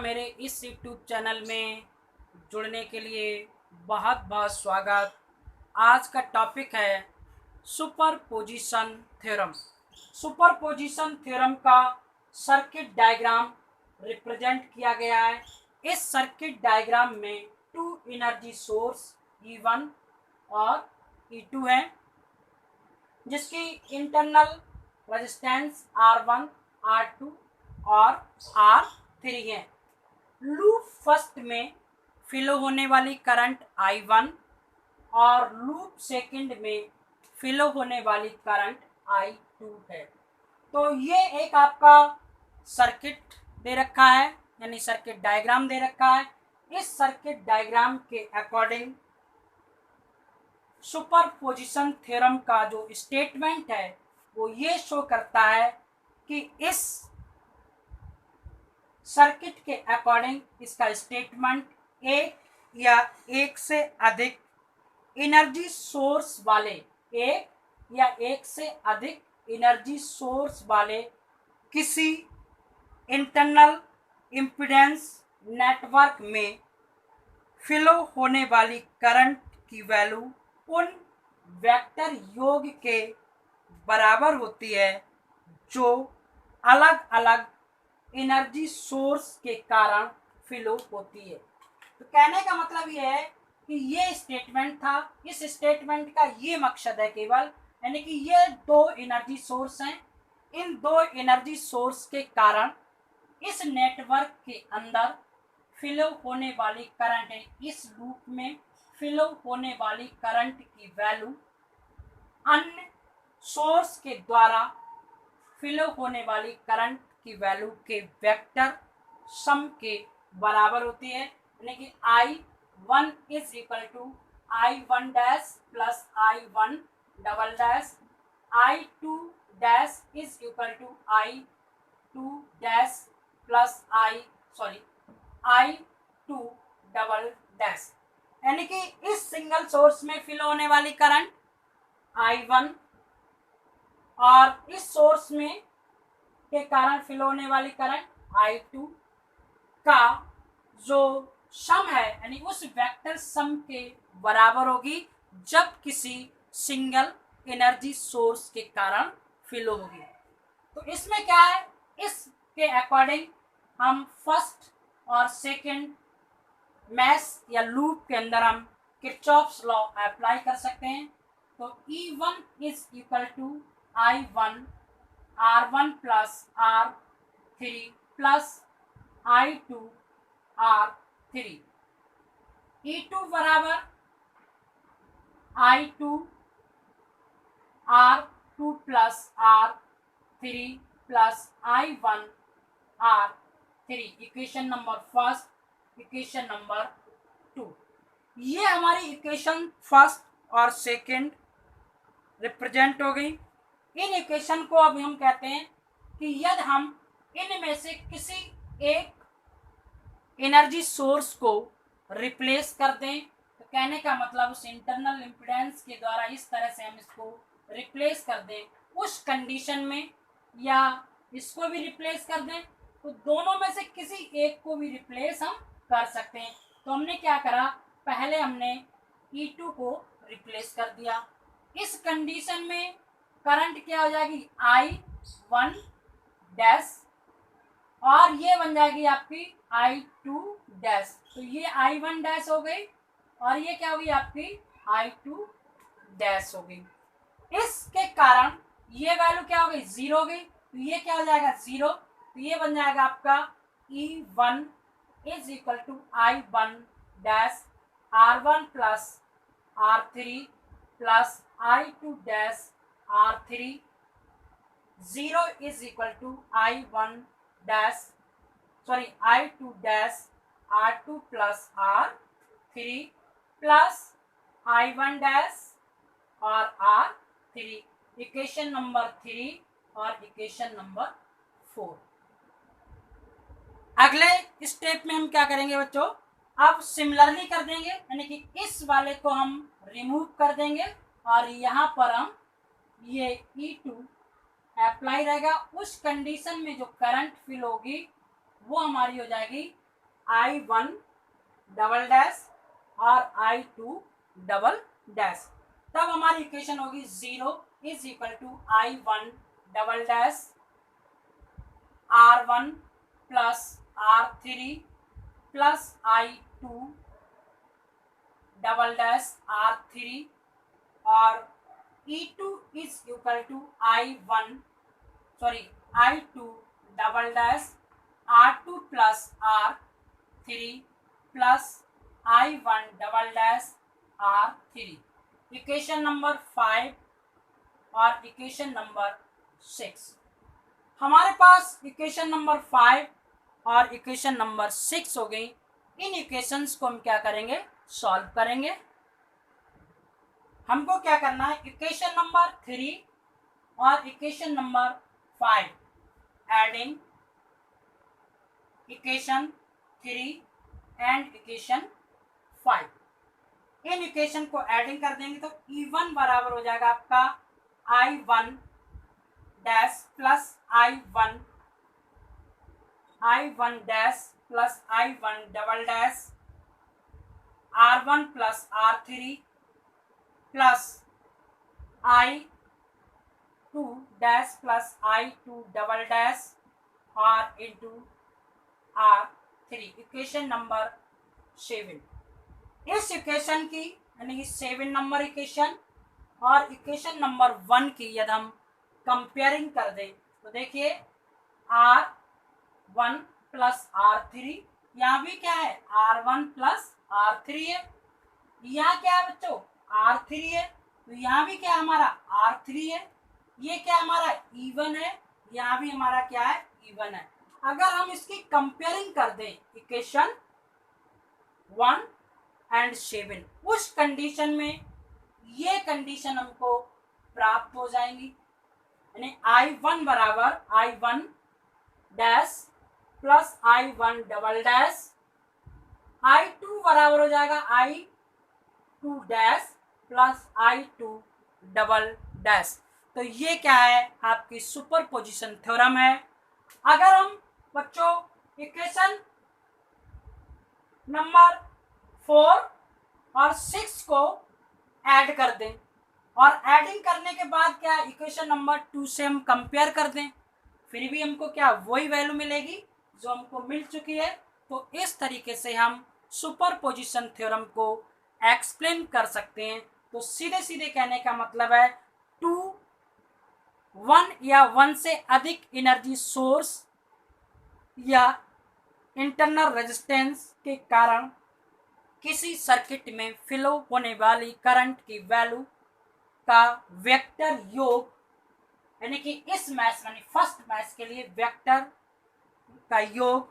मेरे इस YouTube channel में जुड़ने के लिए बहुत बहुत स्वागत। आज का टॉपिक है सुपरपोजिशन थ्योरम। सुपरपोजिशन थ्योरम का सर्किट डायग्राम रिप्रेजेंट किया गया है। इस सर्किट डायग्राम में टू एनर्जी सोर्स E1 और E2 है, जिसकी इंटरनल रेजिस्टेंस R1, R2 और R3 है। लूप फर्स्ट में फ्लो होने वाली करंट I1 और लूप सेकंड में फ्लो होने वाली करंट I2 है। तो ये एक आपका सर्किट दे रखा है, यानी सर्किट डायग्राम दे रखा है। इस सर्किट डायग्राम के अकॉर्डिंग सुपरपोजिशन थ्योरम का जो स्टेटमेंट है वो ये शो करता है कि इस सर्किट के अकॉर्डिंग इसका स्टेटमेंट एक या एक से अधिक एनर्जी सोर्स वाले एनर्जी सोर्स वाले किसी इंटरनल इम्पीडेंस नेटवर्क में फ्लो होने वाली करंट की वैल्यू उन वेक्टर योग के बराबर होती है जो अलग अलग एनर्जी सोर्स के कारण फ्लो होती है। तो कहने का मतलब ये है कि ये स्टेटमेंट था। इस स्टेटमेंट का ये मकसद है केवल, यानी कि ये दो एनर्जी सोर्स हैं। इन दो एनर्जी सोर्स के कारण इस नेटवर्क के अंदर फ्लो होने वाली करंट है, इस लूप में फ्लो होने वाली करंट की वैल्यू अन्य सोर्स के द्वारा फ्लो होने वाली करंट की वैल्यू के वेक्टर सम के बराबर होती है। यानी कि I1 is equal to I1 dash plus I1 double dash, I2 dash is equal to I2 dash plus I2 double dash. यानी कि इस सिंगल सोर्स में फ्लो होने वाली करंट I1 और इस सोर्स में के कारण फ्लो होने वाली करंट I2 का जो सम है, यानी उस वेक्टर सम के बराबर होगी जब किसी सिंगल एनर्जी सोर्स के कारण फ्लो होगी। तो इसमें क्या है, इसके अकॉर्डिंग हम फर्स्ट और सेकंड मैश या लूप के अंदर हम किरचॉफ्स लॉ अप्लाई कर सकते हैं। तो E1 is equal to I1 R1 plus R3 plus I2 R3, E2 बराबर I2 R2 plus R3 plus I1 R3। Equation number first, equation number 2। ये हमारी इक्वेशन फर्स्ट और सेकंड रिप्रेजेंट हो गई। इन इक्वेशन को अब हम कहते हैं कि यदि हम इनमें से किसी एक एनर्जी सोर्स को रिप्लेस कर दें, तो कहने का मतलब उस इंटरनल इम्पीडेंस के द्वारा इस तरह से हम इसको रिप्लेस कर दें उस कंडीशन में, या इसको भी रिप्लेस कर दें, तो दोनों में से किसी एक को भी रिप्लेस हम कर सकते हैं। तो हमने क्या करा, पहले हमने E2 को रिप्लेस कर दिया। इस कंडीशन में करंट क्या हो जाएगी I1 डैश और ये बन जाएगी आपकी I2 डैश। तो ये I1 डैश हो गई और ये क्या होगी आपकी I2 डैश हो गई। इसके कारण ये वैल्यू क्या हो गई, 0 हो गई। तो ये क्या हो जाएगा 0। तो ये बन जाएगा आपका E1 is equal to I1 dash R1 plus R3 plus I2 dash R3। 0 is equal to I2 dash R2 plus R3 plus I1 dash और R3। इक्वेशन नंबर 3 और इक्वेशन नंबर 4। अगले स्टेप में हम क्या करेंगे बच्चों, अब सिमिलरली कर देंगे, यानी कि इस वाले को हम रिमूव कर देंगे और यहाँ पर हम ये E2 अप्लाई रहेगा। उस कंडीशन में जो करंट फिल होगी वो हमारी हो जाएगी I1 डबल डैश और I2 डबल डैश, तब हमारी इक्वेशन होगी 0 is equal to I1 double dash R1 plus R3 plus I2 double dash R3 और E2 is equal to I2 double dash R2 plus R3 plus I1 double dash R3। Equation number 5 और equation number 6। हमारे पास equation number 5 और equation number 6 हो गई। इन equations को हम क्या करेंगे, सॉल्व करेंगे। हमको क्या करना है, इक्वेशन नंबर 3 और equation number 5 adding equation 3 and equation 5, in equation को एडिंग कर देंगे तो E1 बराबर हो जाएगा आपका I1 dash plus I1 dash plus I1 double dash R1 plus R3 plus I2 dash plus I2 double dash और इंटू R3। Equation number 7। इस इक्वेशन की यानी कि 7 नंबर इक्वेशन और इक्वेशन नंबर 1 की यदि हम कंपेयरिंग कर दें तो देखिए R1 प्लस R3, यहाँ भी क्या है R1 प्लस R3 है, यहाँ क्या है बच्चों R3 है, तो यहाँ भी क्या हमारा R3 है, ये क्या हमारा E1 है, यहाँ भी हमारा क्या है E1 है। अगर हम इसकी कंपेयरिंग कर दें इक्वेशन 1 एंड 7, उस कंडीशन में ये कंडीशन हमको प्राप्त हो जाएंगी, यानी I1 बराबर I1 dash plus I1 double dash, I2 बराबर हो जाएगा I2 dash plus I2 double dash. तो ये क्या है आपकी सुपरपोजिशन थ्योरम है। अगर हम बच्चों इक्वेशन नंबर 4 और 6 को ऐड कर दें और एडिंग करने के बाद क्या इक्वेशन नंबर 2 से हम कंपेयर कर दें, फिर भी हमको क्या वही वैल्यू मिलेगी जो हमको मिल चुकी है। तो इस तरीके से हम सुपरपोजिशन थ्योरम को एक्सप्लेन कर सकते हैं। तो सीधे सीधे कहने का मतलब है 1 या 1 से अधिक एनर्जी सोर्स या इंटरनल रेजिस्टेंस के कारण किसी सर्किट में फ्लो होने वाली करंट की वैल्यू का वेक्टर योग, यानी कि इस मैच यानी फर्स्ट मैच के लिए वेक्टर का योग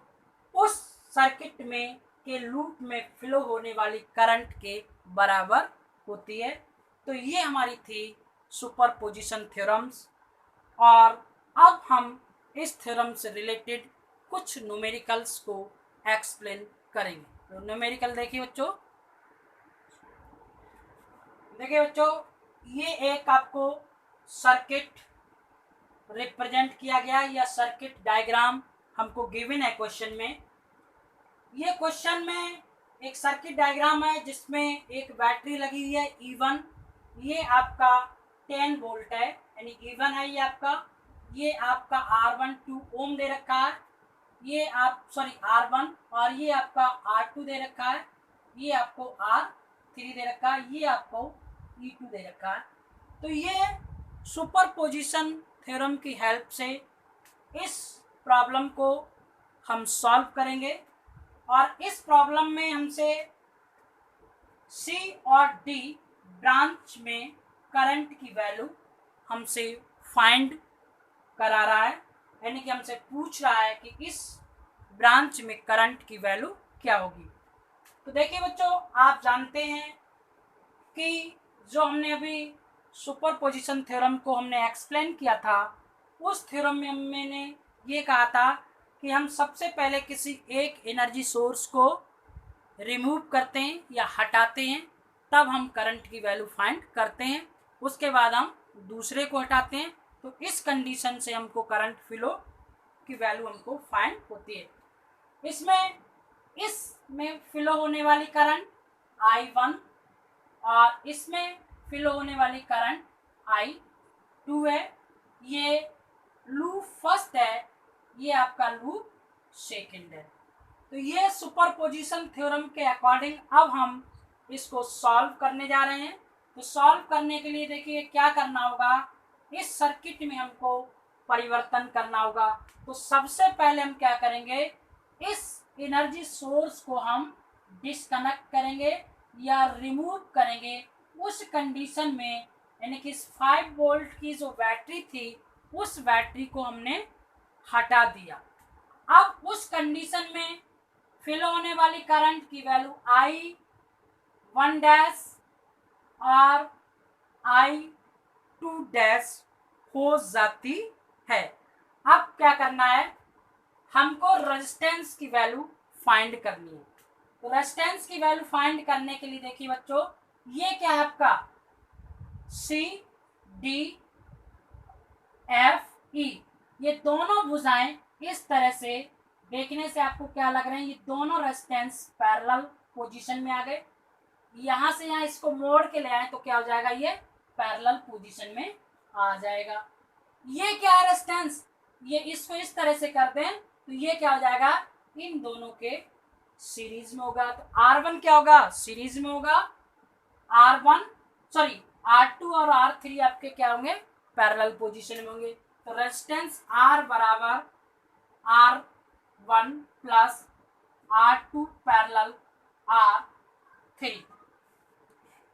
उस सर्किट में के लूप में फ्लो होने वाली करंट के बराबर होती है। तो ये हमारी थी सुपरपोजिशन थ्योरम्स, और अब हम इस थ्योरम से रिलेटेड कुछ न्यूमेरिकल्स को एक्सप्लेन करेंगे। तो न्यूमेरिकल देखिए बच्चों, ये एक आपको सर्किट रिप्रेजेंट किया गया या सर्किट डायग्राम हमको गिवन है क्वेश्चन में। ये क्वेश्चन में एक सर्किट डायग्राम है जिसमें एक बैटरी लगी हुई है E1, ये आपका 10 वोल्ट है यानी E1 है ये आपका R1 2 ओम दे रखा है, ये R1 और ये आपका R2 दे रखा है, ये आपको R3 दे रखा है, ये आपको E2 दे रखा है। तो ये सुपरपोजिशन थ्योरम की हेल्प से इस प्रॉब्लम को हम सॉल्व करेंगे, और इस प्रॉब्लम में हमसे C और D ब्रांच में करंट की वैल्यू हमसे फाइंड करा रहा है, यानी कि हमसे पूछ रहा है कि इस ब्रांच में करंट की वैल्यू क्या होगी। तो देखिए बच्चों, आप जानते हैं कि जो हमने अभी सुपरपोजिशन थ्योरम को हमने एक्सप्लेन किया था, उस थ्योरम में मैंने ये कहा था कि हम सबसे पहले किसी एक एनर्जी सोर्स को रिमूव करते हैं या हटाते हैं, तब हम करंट की वैल्यू फाइंड करते हैं, उसके बाद हम दूसरे को हटाते हैं। तो इस कंडीशन से हमको करंट फ्लो की वैल्यू हमको फाइंड होती है। इसमें इसमें फ्लो होने वाली करंट I1 और इसमें फ्लो होने वाली करंट I2 है। ये लूप फर्स्ट है, ये आपका लूप सेकंड है। तो ये सुपरपोजिशन थ्योरम के अकॉर्डिंग अब हम इसको सॉल्व करने जा रहे हैं। तो सॉल्व करने के लिए देखिए क्या करना होगा, इस सर्किट में हमको परिवर्तन करना होगा। तो सबसे पहले हम क्या करेंगे, इस एनर्जी सोर्स को हम डिस्कनेक्ट करेंगे या रिमूव करेंगे। उस कंडीशन में यानी कि इस 5 वोल्ट की जो बैटरी थी उस बैटरी को हमने हटा दिया। अब उस कंडीशन में फ्लो होने वाली करंट की वैल्यू I1 डैश और I2 डैश हो जाती है। अब क्या करना है, हमको रेजिस्टेंस की वैल्यू फाइंड करनी है। तो रेजिस्टेंस की वैल्यू फाइंड करने के लिए देखिए बच्चों, ये क्या है आपका CDFE, ये दोनों भुजाएं इस तरह से देखने से आपको क्या लग रहे हैं, ये दोनों रेजिस्टेंस पैरेलल पोजीशन में आ गए। यहां से यहां इसको मोड़ के ले आए तो क्या हो जाएगा, ये पैरेलल पोजीशन में आ जाएगा। ये क्या है रेजिस्टेंस, ये इसको इस तरह से कर दें तो ये क्या हो जाएगा, इन दोनों के सीरीज में होगा। तो R1 क्या होगा, सीरीज में होगा, R2 और R3 आपके क्या होंगे, पैरेलल पोजीशन में होंगे। तो रेजिस्टेंस R बराबर R1 plus R2 parallel R3,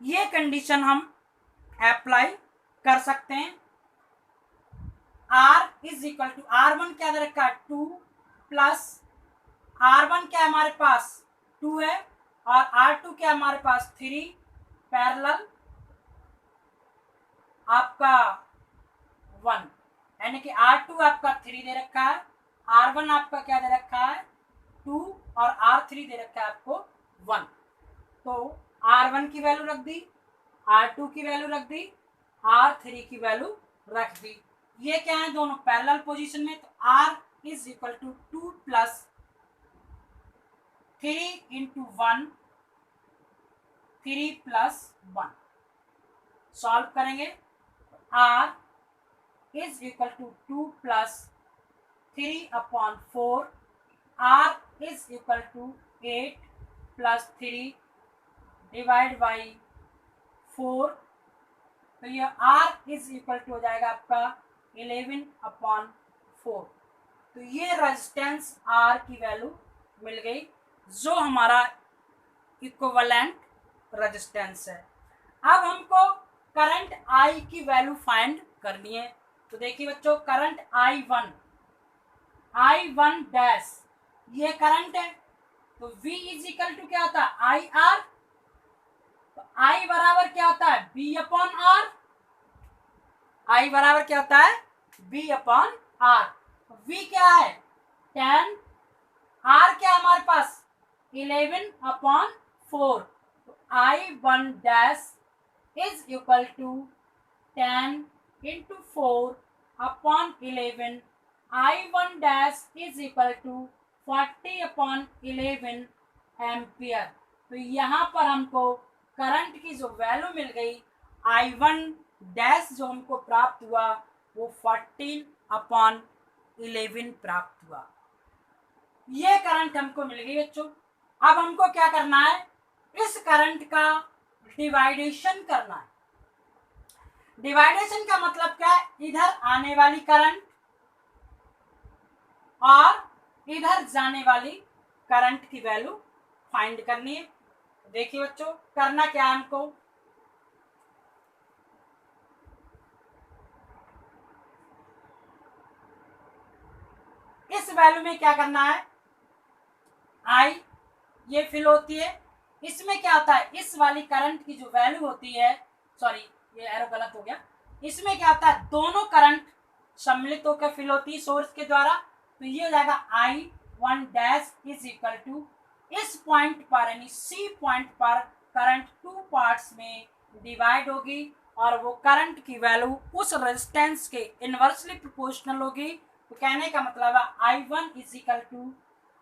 ये कंडीशन हम अप्लाई कर सकते हैं। R is equal to R1 क्या दे रखा है 2 प्लस R1 क्या हमारे पास 2 है और R2 क्या हमारे पास 3 पैरेलल आपका 1, यानी कि R2 आपका 3 दे रखा है, R1 आपका क्या दे रखा है 2 और R3 दे रखा है आपको 1। तो R1 की वैल्यू रख दी, R2 की वैल्यू रख दी, R3 की वैल्यू रख दी। ये क्या है, दोनों पैरेलल पोजीशन में। तो R is equal to 2 plus 3 into 1, 3 plus 1 solve करेंगे। R is equal to 2 plus 3/4, R is equal to 8 plus 3 divide by 4। तो ये R इज इक्वल टू हो जाएगा आपका 11/4। तो ये रेजिस्टेंस R की वैल्यू मिल गई, जो हमारा इक्विवेलेंट रेजिस्टेंस है। अब हमको करंट I की वैल्यू फाइंड करनी है। तो देखिए बच्चों, करंट I1 डैश ये करंट है, तो V इज इक्वल टू क्या होता है IR, तो I बराबर क्या होता है B/R, I बराबर क्या होता है B/R। V क्या है 10, R क्या है हमारे पास 11/4। तो I1 dash is equal to 10 into 4/11, I1 dash is equal to 40/11 ampere. तो यहाँ पर हमको करंट की जो वैल्यू मिल गई I1 डैश जो हमको प्राप्त हुआ वो 14/11 प्राप्त हुआ। ये करंट हमको मिल गई बच्चों। अब हमको क्या करना है, इस करंट का डिवाइडेशन करना है। डिवाइडेशन का मतलब क्या है, इधर आने वाली करंट और इधर जाने वाली करंट की वैल्यू फाइंड करनी है। देखिए बच्चों, करना क्या है हमको, इस वैल्यू में क्या करना है, I ये फिल होती है, इसमें क्या होता है, इस वाली करंट की जो वैल्यू होती है, सॉरी ये एरो गलत हो गया, इसमें क्या होता है दोनों करंट सम्मिलित होकर फिल होती है सोर्स के द्वारा। तो ये हो जाएगा I1 dash is equal to, इस पॉइंट पर यानी C पॉइंट पर करंट 2 पार्ट्स में डिवाइड होगी और वो करंट की वैल्यू उस रेजिस्टेंस के इनवर्सली प्रोपोर्शनल होगी। तो कहने का मतलब है I1 इज इक्वल टू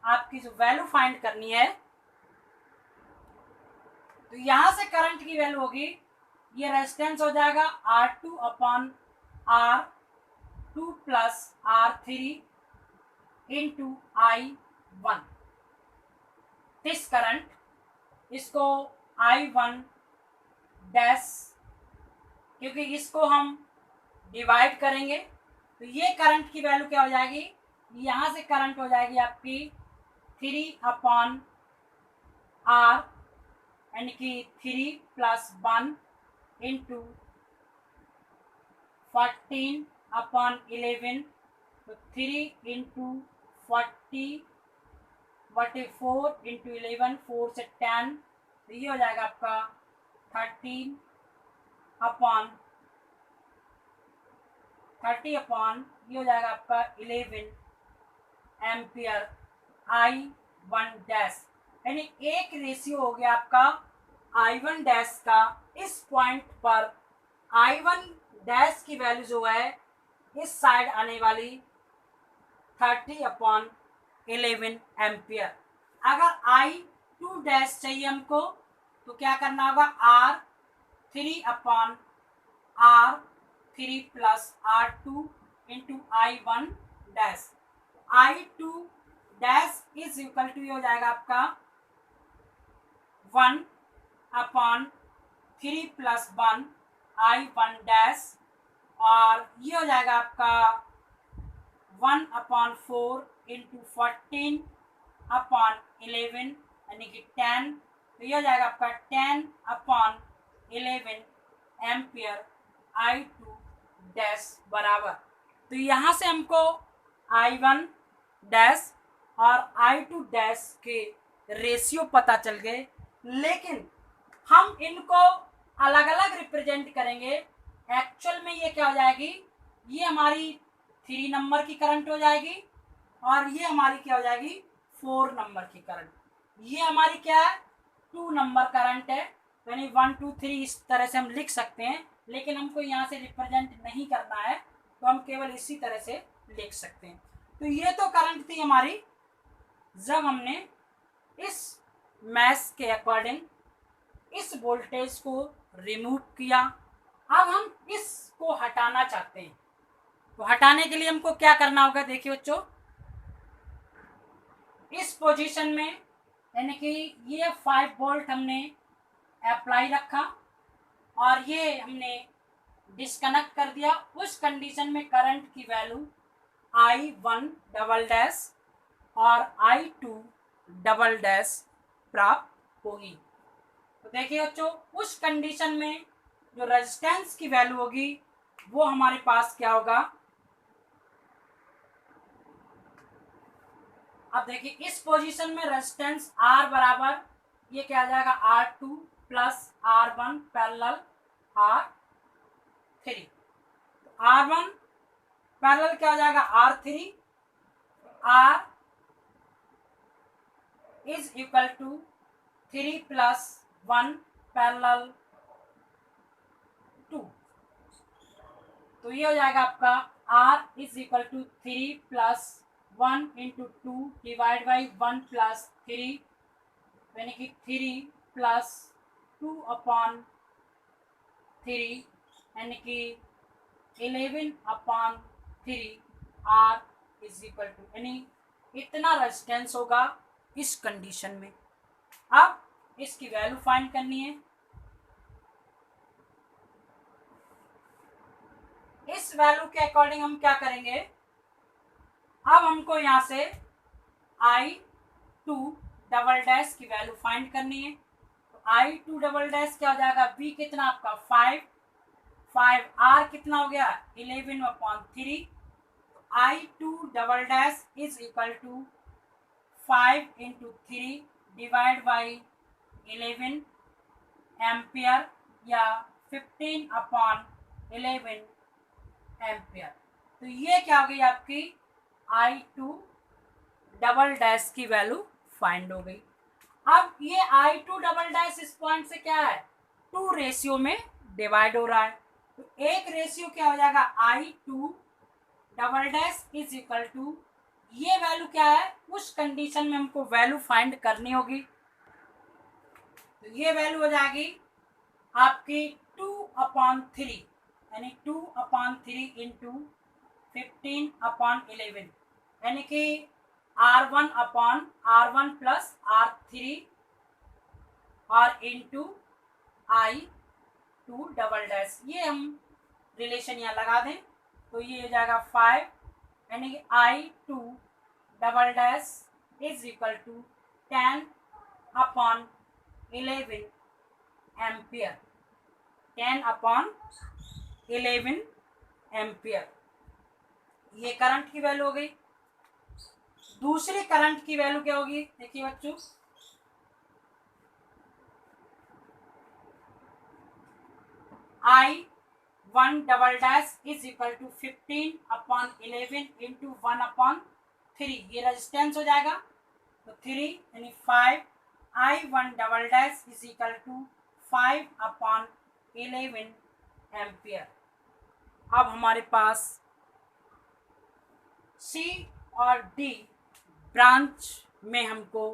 आपकी जो वैल्यू फाइंड करनी है, तो यहां से करंट की वैल्यू होगी, ये रेजिस्टेंस हो जाएगा R2 upon R2 plus R3 into I1। This current, इसको I1 डैश, क्योंकि इसको हम डिवाइड करेंगे तो ये करंट की वैल्यू क्या हो जाएगी, यहां से करंट हो जाएगी आपकी 3 अपॉन R, यानी कि 3 प्लस 1 इंटू 14 अपॉन 11, तो 3 इंटू 40 बटे 4 इंटू 11, 4 से 10, तो ये हो जाएगा आपका 30 अपॉन ये हो जाएगा आपका 11 एम्पियर I1 डैश, यानी एक रेशियो हो गया आपका I1 डैश का। इस पॉइंट पर I1 डैश की वैल्यू जो है इस साइड आने वाली 30 अपॉन 11 एम्पियर। अगर I2 डैश चाहिए हमको तो क्या करना होगा, R3 upon R3 plus R2 into I1 dash. I2 dash is equal to, ये हो जाएगा आपका 1 अपॉन 3 प्लस 1 I1 डैश, और ये हो जाएगा आपका 1 अपॉन 4 इंटू 14 अपॉन 11, यानी कि 10, तो ये हो जाएगा आपका 10 अपॉन 11 एम्पियर I2 डैश बराबर। तो यहाँ से हमको I1 डैश और I2 डैश के रेशियो पता चल गए, लेकिन हम इनको अलग अलग रिप्रेजेंट करेंगे। एक्चुअल में ये क्या हो जाएगी, ये हमारी 3 नंबर की करंट हो जाएगी और ये हमारी क्या हो जाएगी 4 नंबर की करंट। ये हमारी क्या है 2 नंबर करंट है, यानी 1 2 3 इस तरह से हम लिख सकते हैं, लेकिन हमको यहाँ से रिप्रेजेंट नहीं करना है तो हम केवल इसी तरह से लिख सकते हैं। तो ये तो करंट थी हमारी जब हमने इस मैथ के अकॉर्डिंग इस वोल्टेज को रिमूव किया। अब हम इसको हटाना चाहते हैं, तो हटाने के लिए हमको क्या करना होगा, देखिए बच्चों, इस पोजीशन में यानी कि ये 5 वोल्ट हमने अप्लाई रखा और ये हमने डिस्कनेक्ट कर दिया। उस कंडीशन में करंट की वैल्यू I1 डबल डैश और I2 डबल डैश प्राप्त होगी। तो देखिए बच्चों, उस कंडीशन में जो रेजिस्टेंस की वैल्यू होगी वो हमारे पास क्या होगा, अब देखिए इस पोजीशन में रेजिस्टेंस R बराबर ये क्या आ जाएगा R2 plus R1 parallel R3। R1 parallel क्या हो जाएगा R3, R is equal to 3 plus 1 parallel 2, तो ये हो जाएगा आपका R is equal to 3 plus 1 into 2 divide by 1 plus 3, यानी कि 3 प्लस 2 अपॉन 3, यानी कि 11 upon 3 R is equal to, यानी इतना रेजिस्टेंस होगा इस कंडीशन में। अब इसकी वैल्यू फाइंड करनी है। इस वैल्यू के अकॉर्डिंग हम क्या करेंगे, अब हमको यहाँ से I2 डबल डैश की वैल्यू फाइंड करनी है। तो I2 डबल डैश क्या हो जाएगा, V कितना आपका 5, R कितना हो गया 11 upon 3, I2 double dash is equal to 5 into 3 divide by 11 ampere या 15 अपॉन 11 एम्पियर। तो ये क्या हो गई आपकी I2 डबल डैश की वैल्यू फाइंड हो गई। अब ये I2 डबल डैश इस पॉइंट से क्या है 2 रेशियो में डिवाइड हो रहा है, तो एक रेशियो क्या हो जाएगा I2 double dash is equal to ये वैल्यू क्या है, उस कंडीशन में हमको वैल्यू फाइंड करनी होगी। तो ये वैल्यू हो जाएगी आपकी 2/3, यानी 2/3 इंटू 15/11, यानी कि R1 प्लस R3 और इंटू I2 डबल डैश। ये हम रिलेशन यहाँ लगा दें तो ये हो जाएगा 5, यानी कि I2 double dash is equal to 10/11 ampere, 10/11 ampere. ये करंट की वैल्यू हो गई। दूसरी करंट की वैल्यू क्या होगी, देखिए बच्चों, I1 double dash is equal to 15/11 into 1/3, ये रेजिस्टेंस हो जाएगा तो 3 यानी 5, I1 double dash is equal to 5/11 ampere. अब हमारे पास C और D ब्रांच में हमको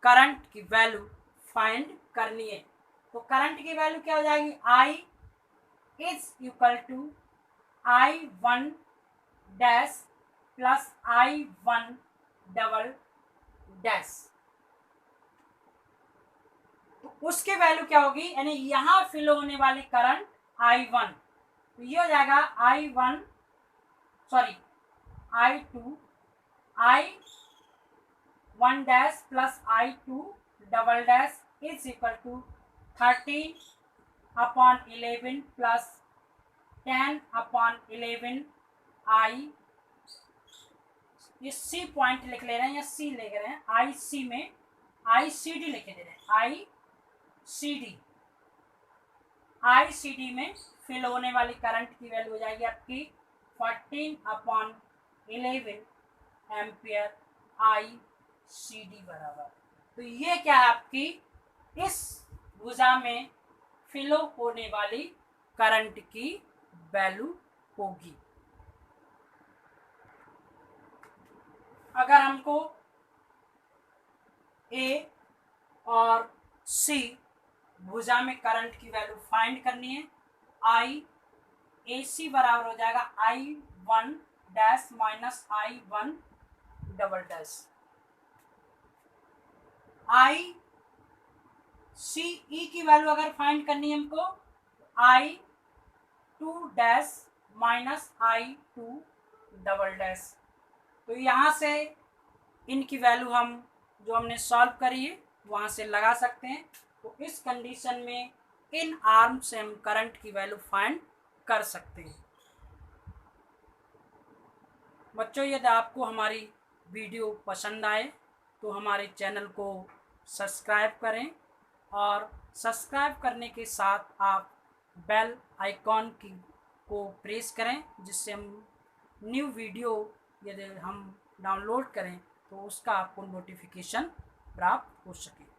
करंट की वैल्यू फाइंड करनी है। तो करंट की वैल्यू क्या हो जाएगी, I is equal to I1 dash plus I1 double dash. तो उसके वैल्यू क्या होगी, यानी यहां फिल होने वाली करंट I1, तो ये हो जाएगा I2 I1 dash plus I2 double dash is equal to 13/11 plus 10/11 I, ये C पॉइंट लिख ले रहे हैं या C लिख रहे हैं, IC में ICD लिख दे रहे हैं, ICD में फिल होने वाली करंट की वैल्यू हो जाएगी आपकी 14/11 एम्पियर ICD बराबर। तो ये क्या है आपकी इस भुजा में फिलो होने वाली करंट की वैल्यू होगी। अगर हमको A और C भुजा में करंट की वैल्यू फाइंड करनी है, AC बराबर हो जाएगा I1 dash minus I1 double dash. ICE की वैल्यू अगर फाइंड करनी है हमको, I2 dash minus I2 double dash. तो यहाँ से इनकी वैल्यू हम जो हमने सॉल्व करी है वहाँ से लगा सकते हैं। तो इस कंडीशन में इन आर्म से हम करंट की वैल्यू फाइंड कर सकते हैं। बच्चों, यदि आपको हमारी वीडियो पसंद आए तो हमारे चैनल को सब्सक्राइब करें और सब्सक्राइब करने के साथ आप बेल आइकॉन को प्रेस करें, जिससे हम न्यू वीडियो यदि हम डाउनलोड करें तो उसका आपको नोटिफिकेशन प्राप्त हो सके।